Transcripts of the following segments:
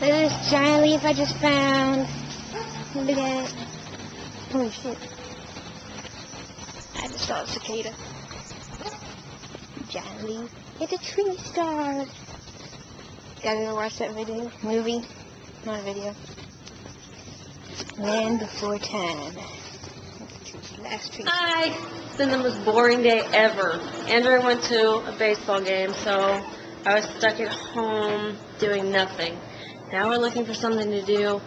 Look at this giant leaf I just found. Look at it. Holy shit. I just saw a cicada. Giant leaf. It's a tree star. Gotta go watch that movie. Not a video. Land Before Time. Last tree. Hi! It's been the most boring day ever. Andrew went to a baseball game, so I was stuck at home doing nothing. Now we're looking for something to do.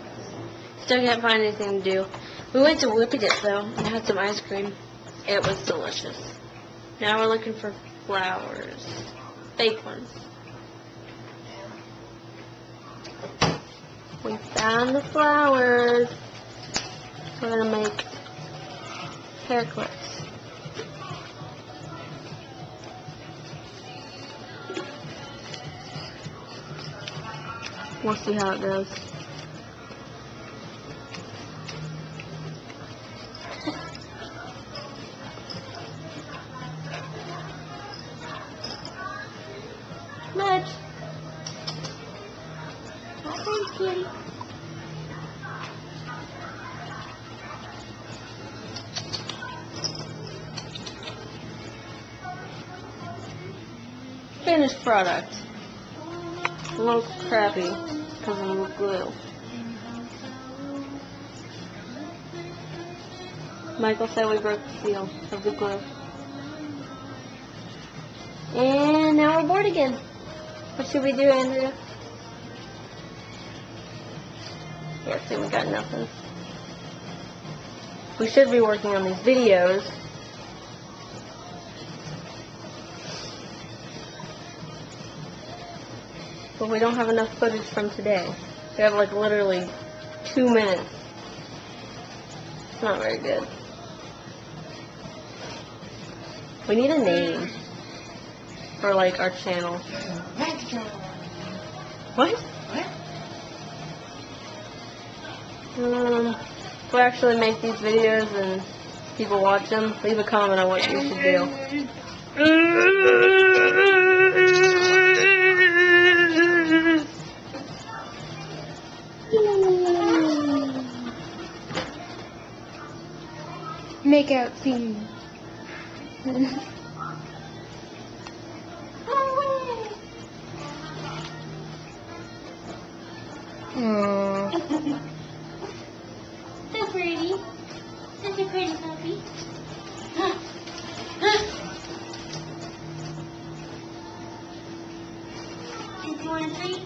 Still can't find anything to do. We went to Whoopie Dip though and had some ice cream. It was delicious. Now we're looking for flowers. Fake ones. We found the flowers. We're gonna make hair clips. We'll see how it goes. Mitch! Hi, kitty. Finished product. A little crappy because of the glue. Michael said we broke the seal of the glue. And now we're bored again. What should we do, Andrea? Yeah, see, we got nothing. We should be working on these videos. But we don't have enough footage from today. We have like literally 2 minutes. It's not very good. We need a name for like our channel. What? If we actually make these videos and people watch them, leave a comment on what you should do. Make out scene. So pretty. Such a pretty puppy. Do you want a treat?